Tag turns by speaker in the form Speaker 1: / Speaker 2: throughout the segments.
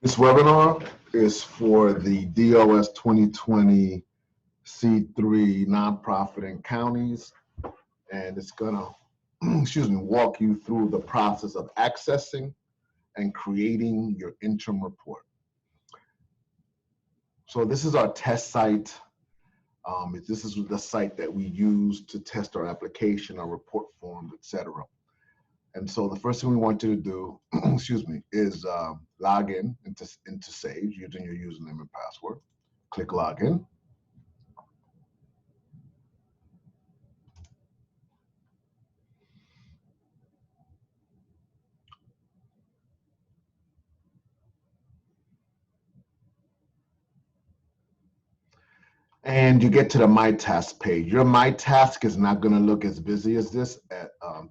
Speaker 1: This webinar is for the DOS2020C3 nonprofit in counties, and it's gonna, walk you through the process of accessing and creating your interim report. So this is our test site. This is the site that we use to test our application, our report forms, etc. And so the first thing we want you to do, is log in into Sage using your username and password. Click login. And you get to the My Task page. Your My Task is not going to look as busy as this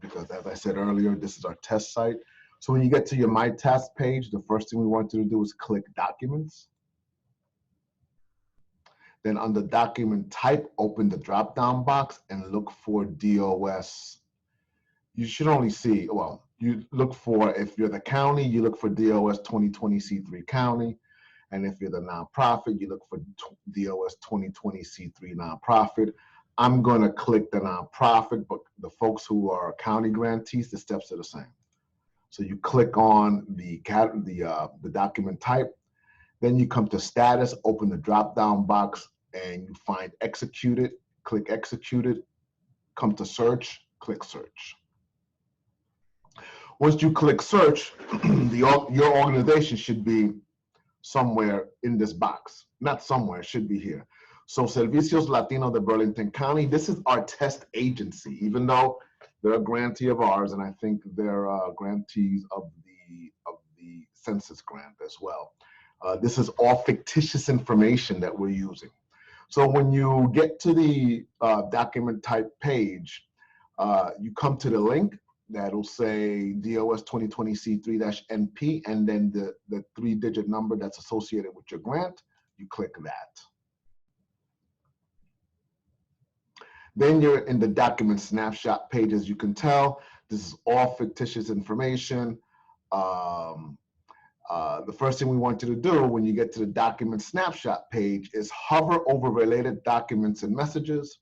Speaker 1: because, as I said earlier, this is our test site. So when you get to your My Task page, the first thing we want you to do is click Documents. Then under Document Type, open the drop-down box and look for DOS. You should only see, well, you look for, if you're the county, you look for DOS2020C3 county. And if you're the nonprofit, you look for DOS2020C3 nonprofit. I'm going to click the nonprofit, but the folks who are county grantees, the steps are the same. So you click on the document type, then you come to status, open the drop-down box, and you find executed, click executed, come to search, click search. Once you click search, your organization should be somewhere in this box. Not somewhere, it should be here. So Servicios Latino de Burlington County, this is our test agency, even though they're a grantee of ours, and I think they're grantees of the census grant as well. This is all fictitious information that we're using. So when you get to the document type page, you come to the link that'll say DOS2020C3-NP, and then the 3-digit number that's associated with your grant. You click that. Then you're in the document snapshot page. As you can tell, this is all fictitious information. The first thing we want you to do when you get to the document snapshot page is hover over related documents and messages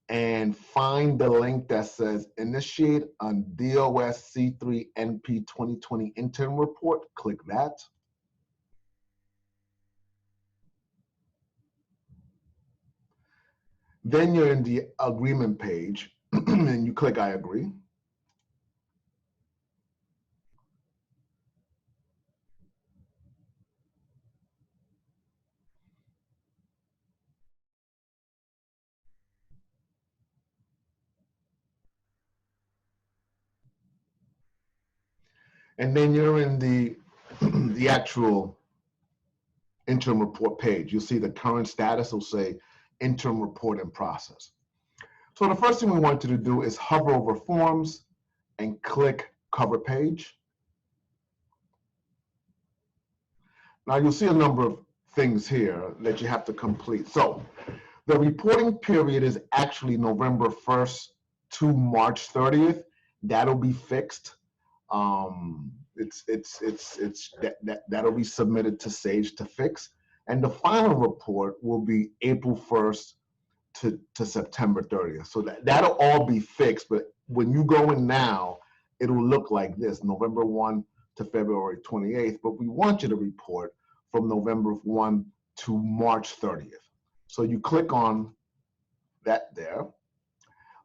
Speaker 1: and find the link that says initiate on DOS-C3-NP 2020 interim report. Click that. Then you're in the agreement page and you click I agree. And then you're in the actual interim report page. You'll see the current status will say interim report in process. So the first thing we want you to do is hover over forms and click cover page. Now you'll see a number of things here that you have to complete. So the reporting period is actually November 1st to March 30th. That'll be fixed. That'll be submitted to Sage to fix. And the final report will be April 1st to September 30th. So that'll all be fixed. But when you go in now, it'll look like this, November 1 to February 28th. But we want you to report from November 1 to March 30th. So you click on that there.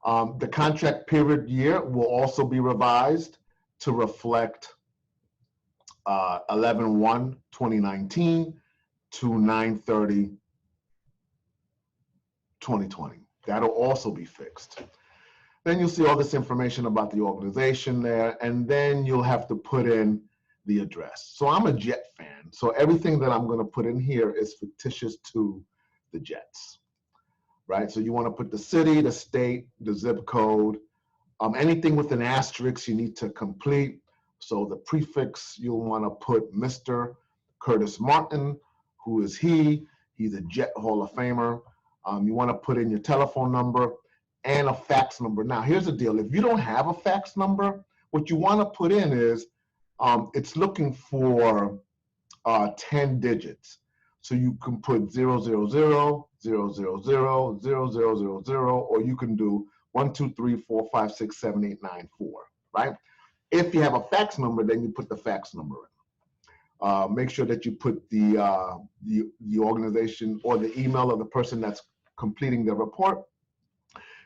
Speaker 1: The contract period year will also be revised to reflect 11/1/2019 to 9/30/2020. That'll also be fixed. Then you'll see all this information about the organization there, and then you'll have to put in the address. So I'm a Jet fan, so everything that I'm going to put in here is fictitious to the Jets, right? So you want to put the city, the state, the zip code, anything with an asterisk you need to complete. So the prefix, you'll want to put Mr. Curtis Martin. Who is he? He's a Jet Hall of Famer. You want to put in your telephone number and a fax number. Now, here's the deal. If you don't have a fax number, what you want to put in is, it's looking for 10 digits. So you can put 000, 000, 000, 0000, or you can do 1, 2, 3, 4, 5, 6, 7, 8, 9, 4, right? If you have a fax number, then you put the fax number in. Make sure that you put the organization or the email of the person that's completing the report.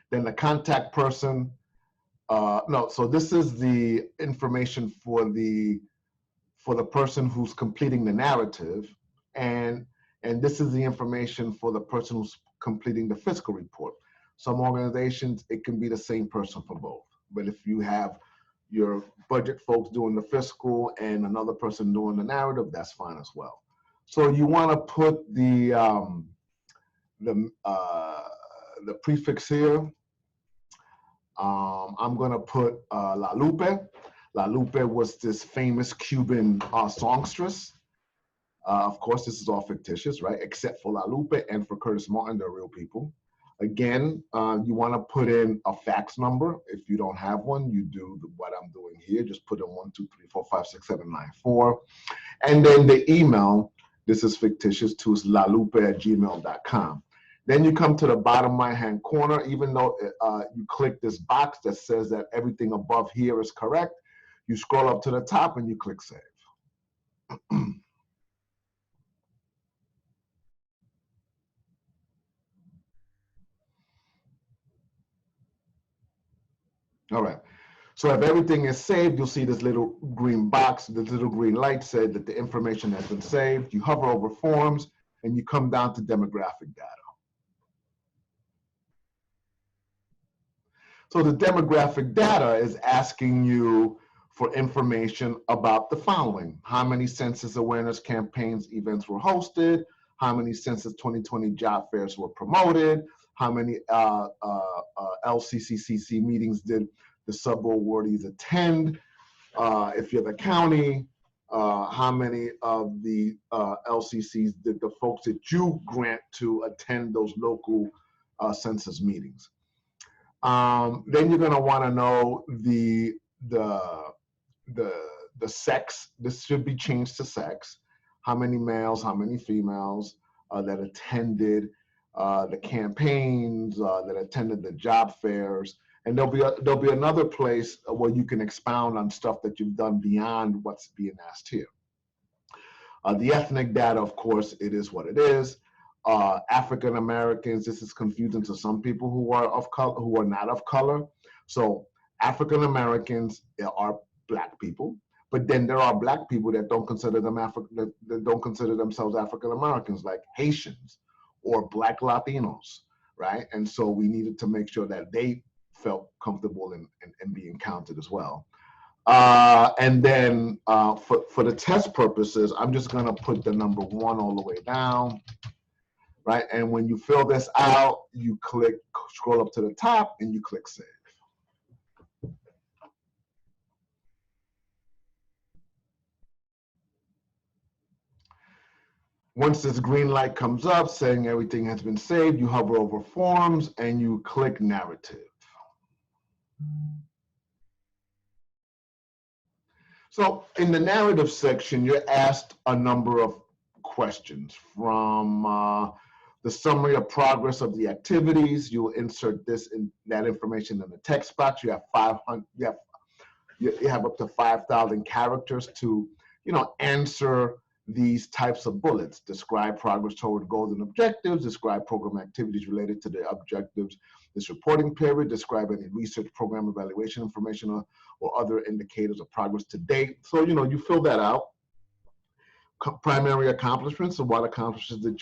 Speaker 1: Then the contact person. No, so this is the information for the person who's completing the narrative, and this is the information for the person who's completing the fiscal report. Some organizations, it can be the same person for both. But if you have your budget folks doing the fiscal and another person doing the narrative, that's fine as well. So you want to put the prefix here. I'm going to put La Lupe. La Lupe was this famous Cuban songstress. Of course, this is all fictitious, right? Except for La Lupe and for Curtis Martin, they're real people. Again, you want to put in a fax number. If you don't have one, you do what I'm doing here. Just put in 1, 2, 3, 4, 5, 6, 7, 9, 4. And then the email, this is fictitious too, is lalupe@gmail.com. Then you come to the bottom right-hand corner. Even though you click this box that says that everything above here is correct, you scroll up to the top and you click save. All right. So if everything is saved, you'll see this little green box, this little green light said that the information has been saved. You hover over forms and you come down to demographic data. So the demographic data is asking you for information about the following: how many census awareness campaigns events were hosted, how many census 2020 job fairs were promoted, how many LCCCC meetings did the sub-awardees attend, if you're the county, how many of the LCCs did the folks that you grant to attend those local census meetings. Then you're going to want to know the sex. This should be changed to sex. How many males, how many females that attended the campaigns, that attended the job fairs. And there'll be another place where you can expound on stuff that you've done beyond what's being asked here. The ethnic data, of course, it is what it is. African Americans, this is confusing to some people who are of color, who are not of color. So African Americans are Black people, but then there are Black people that don't consider them that don't consider themselves African Americans, like Haitians or Black Latinos, right? And so we needed to make sure that they felt comfortable in being counted as well. And then for the test purposes, I'm just going to put the number 1 all the way down. Right, and when you fill this out, you scroll up to the top, and you click save. Once this green light comes up saying everything has been saved, you hover over forms and you click narrative. So in the narrative section, you're asked a number of questions from the summary of progress of the activities. You'll insert that information in the text box. You have 500. You have up to 5,000 characters to, answer these types of bullets. Describe progress toward goals and objectives. Describe program activities related to the objectives this reporting period. Describe any research program evaluation information or other indicators of progress to date. So you fill that out. Primary accomplishments. So what accomplishments did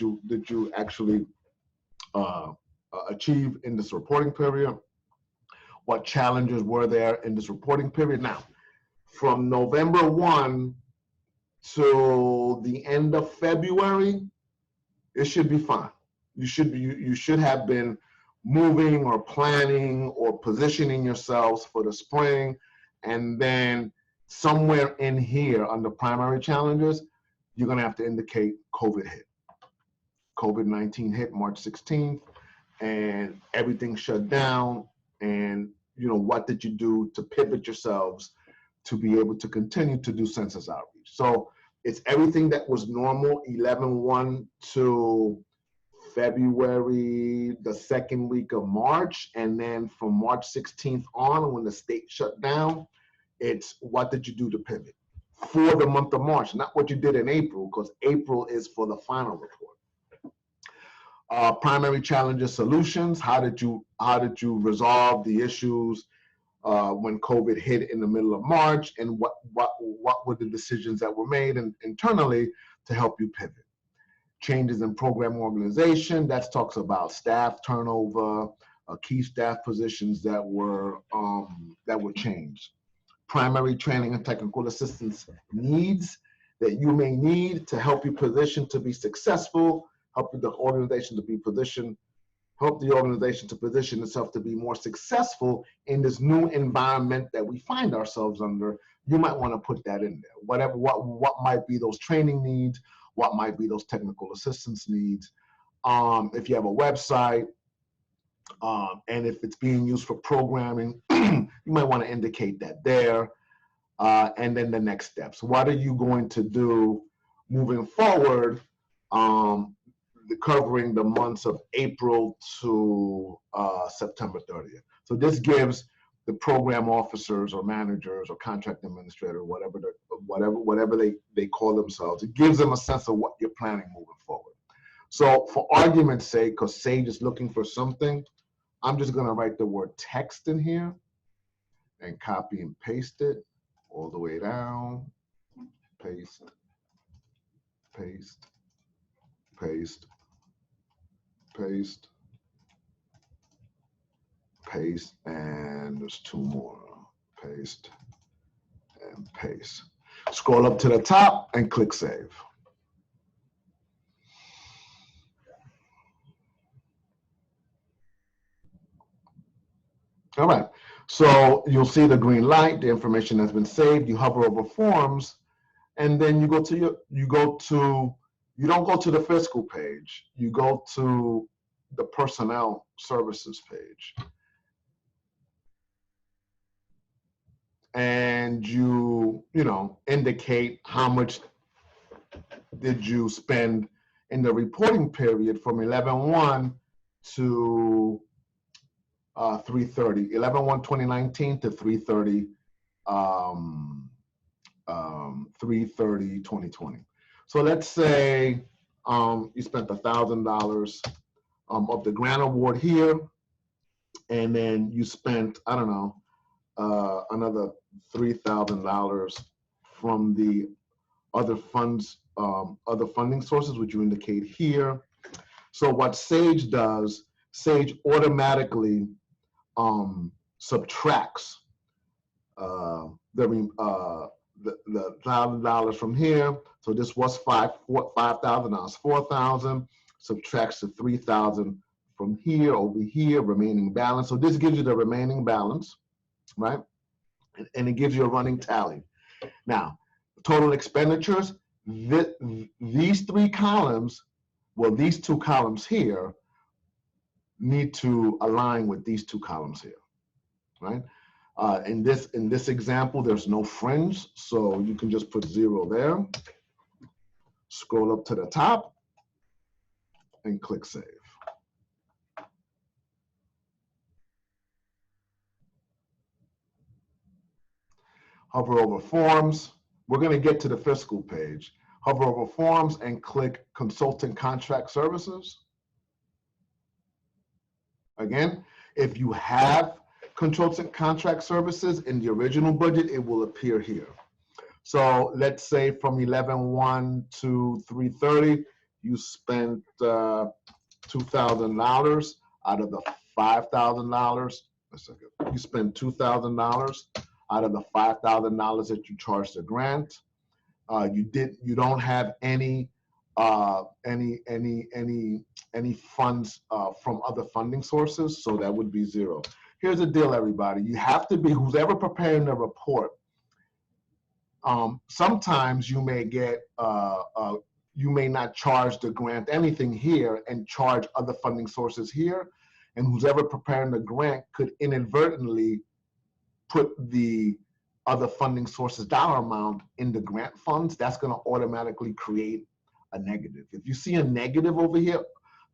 Speaker 1: you actually achieve in this reporting period? What challenges were there in this reporting period? Now, from November 1 to the end of February, it should be fine. You should have been moving or planning or positioning yourselves for the spring, and then somewhere in here under primary challenges, you're going to have to indicate COVID hit. COVID-19 hit March 16th, and everything shut down. And what did you do to pivot yourselves to be able to continue to do census outreach? So It's everything that was normal 11/1 to February, the second week of March, and then from March 16th on, when the state shut down, it's what did you do to pivot for the month of March, not what you did in April, because April is for the final report. Primary challenges, solutions. How did you resolve the issues when COVID hit in the middle of March, and what were the decisions that were made internally to help you pivot? Changes in program organization, that talks about staff turnover, key staff positions that were changed. Primary training and technical assistance needs that you may need to help you position to be successful, help the organization to position itself to be more successful in this new environment that we find ourselves under. You might want to put that in there. What might be those training needs, what might be those technical assistance needs. If you have a website, and if it's being used for programming, you might want to indicate that there. And then the next steps. What are you going to do moving forward, covering the months of April to September 30th? So this gives the program officers or managers or contract administrator, whatever they call themselves, it gives them a sense of what you're planning moving forward. So for argument's sake, because Sage is looking for something, I'm just going to write the word text in here and copy and paste it all the way down. Paste, paste, paste, paste, paste, and there's two more. Paste and paste. Scroll up to the top and click save. All right, so you'll see the green light, the information has been saved. You hover over forms, and then you go to you don't go to the fiscal page, you go to the personnel services page. And you indicate how much did you spend in the reporting period from 11/1 to 3/30, 11/1/2019 to 3/30, 3/30/2020. So let's say you spent $1,000 of the grant award here, and then you spent, I don't know, another $3,000 from the other funds, other funding sources, which you indicate here. So what Sage does, Sage automatically subtracts the $1,000 from here. So this was $5,000, 4,000, subtracts the 3,000 from here, over here, remaining balance. So this gives you the remaining balance, right? And it gives you a running tally. Now, total expenditures, these three columns, well, these two columns here need to align with these two columns here, right? In this example, there's no fringe, so you can just put 0 there. Scroll up to the top and click save. Hover over forms. We're going to get to the fiscal page. Hover over forms and click consultant contract services. Again, if you have consultant contract services in the original budget, it will appear here. So let's say from 11/1 to 3/30, you spent $2,000 out of the $5,000. You spent $2,000 out of the $5,000 that you charged the grant. You don't have any funds from other funding sources, so that would be 0. Here's the deal, everybody. You have to be, who's ever preparing the report, sometimes you may get, you may not charge the grant anything here and charge other funding sources here, and who's ever preparing the grant could inadvertently put the other funding sources dollar amount in the grant funds, that's going to automatically create a negative. If you see a negative over here,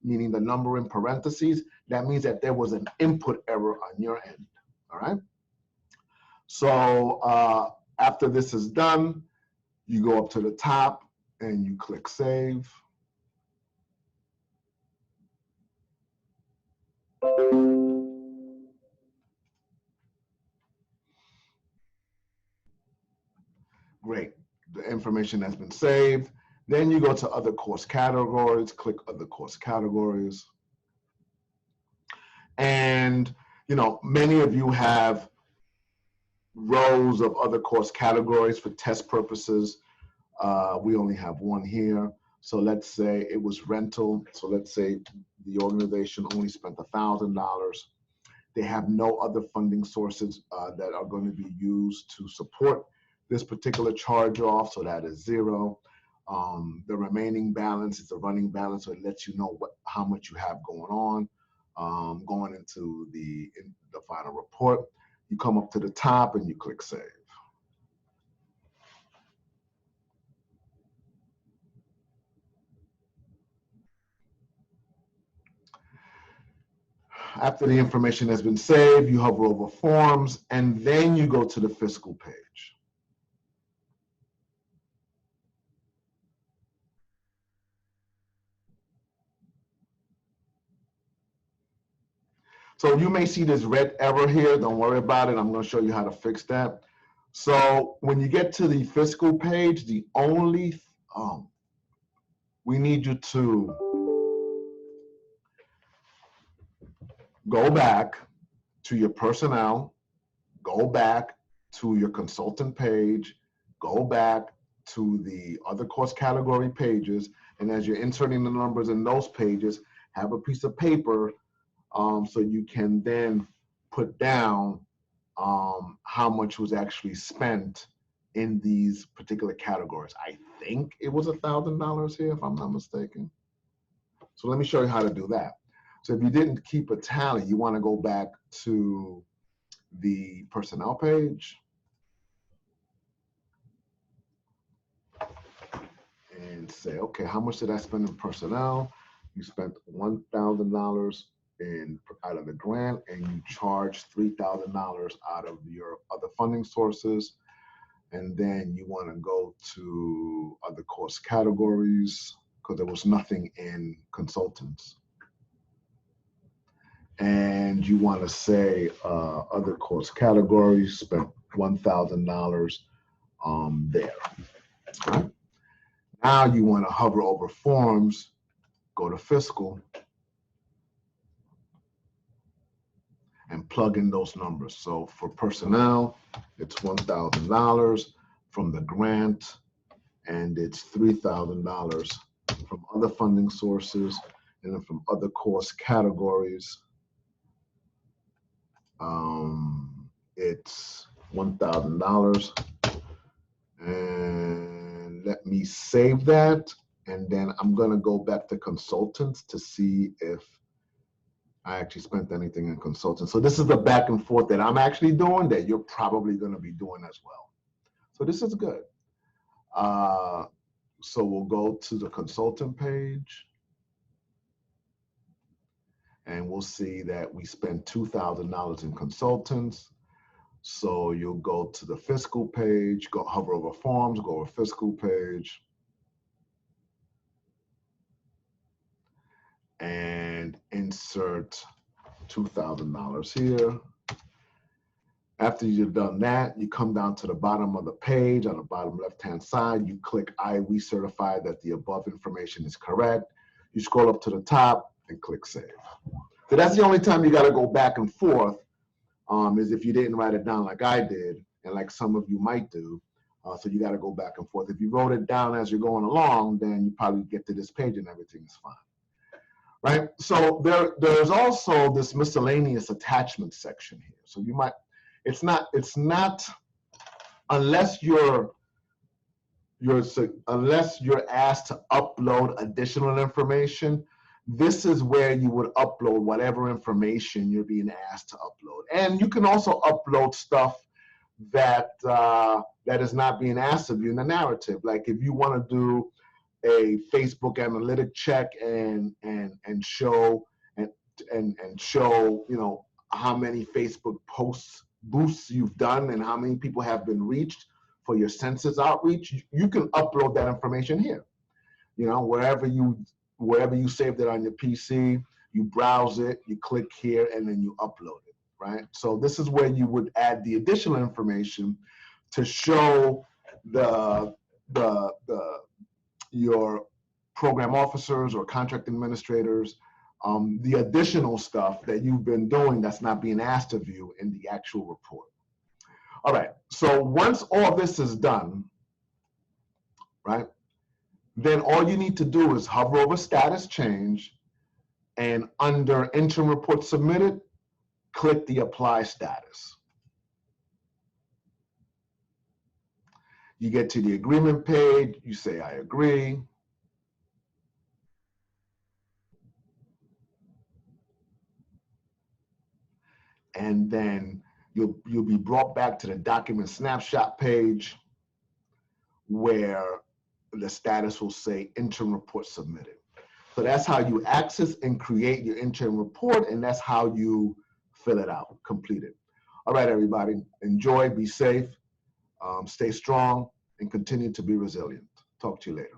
Speaker 1: meaning the number in parentheses, that means that there was an input error on your end. All right. So after this is done, you go up to the top and you click save. Great. The information has been saved. Then you go to other course categories, click other course categories. And, you know, many of you have rows of other course categories for test purposes. We only have one here. So let's say it was rental. So let's say the organization only spent $1,000. They have no other funding sources that are going to be used to support this particular charge off. So that is 0. The remaining balance is a running balance, so it lets you know how much you have going on, going into the final report. You come up to the top and you click save. After the information has been saved, you hover over forms, and then you go to the fiscal page. So you may see this red error here. Don't worry about it. I'm going to show you how to fix that. So when you get to the fiscal page, the only, we need you to go back to your personnel, go back to your consultant page, go back to the other course category pages, and as you're inserting the numbers in those pages, have a piece of paper so you can then put down how much was actually spent in these particular categories. I think it was $1,000 here, if I'm not mistaken. So let me show you how to do that. So if you didn't keep a tally, you want to go back to the personnel page and say, okay, how much did I spend in personnel? You spent $1,000 out of the grant, and you charged $3,000 out of your other funding sources. And then you want to go to other course categories because there was nothing in consultants. And you want to say other course categories, spent $1,000 there. Right? Now you want to hover over forms, go to fiscal, and plug in those numbers. So for personnel, it's $1,000 from the grant, and it's $3,000 from other funding sources, and then from other course categories, it's $1,000. And let me save that, and then I'm going to go back to consultants to see if I actually spent anything in consultants. So this is the back and forth that I'm actually doing that you're probably going to be doing as well. So this is good. So we'll go to the consultant page, and we'll see that we spent $2,000 in consultants. So you'll go to the fiscal page, go hover over forms, go over fiscal page, and insert $2,000 here. After you've done that, you come down to the bottom of the page. On the bottom left-hand side, you click we certify that the above information is correct. You scroll up to the top and click save. So that's the only time you got to go back and forth, is if you didn't write it down like I did, and like some of you might do. So you got to go back and forth. If you wrote it down as you're going along, then you probably get to this page and everything is fine. Right? So there's also this miscellaneous attachment section here. So you might, it's not unless you're asked to upload additional information, this is where you would upload whatever information you're being asked to upload. And you can also upload stuff that is not being asked of you in the narrative. Like if you want to do a Facebook analytic check and show and show, you know, how many Facebook posts boosts you've done and how many people have been reached for your census outreach, you can upload that information here. You know, wherever you saved it on your PC, you browse it, you click here, and then you upload it, right? So this is where you would add the additional information to show your program officers or contract administrators the additional stuff that you've been doing that's not being asked of you in the actual report. All right, so once all this is done, right, then all you need to do is hover over status change, and under interim report submitted, click the apply status. You get to the agreement page, you say I agree. And then you'll be brought back to the document snapshot page where the status will say interim report submitted. So that's how you access and create your interim report, and that's how you fill it out, complete it. All right, everybody, enjoy, be safe, stay strong, and continue to be resilient. Talk to you later.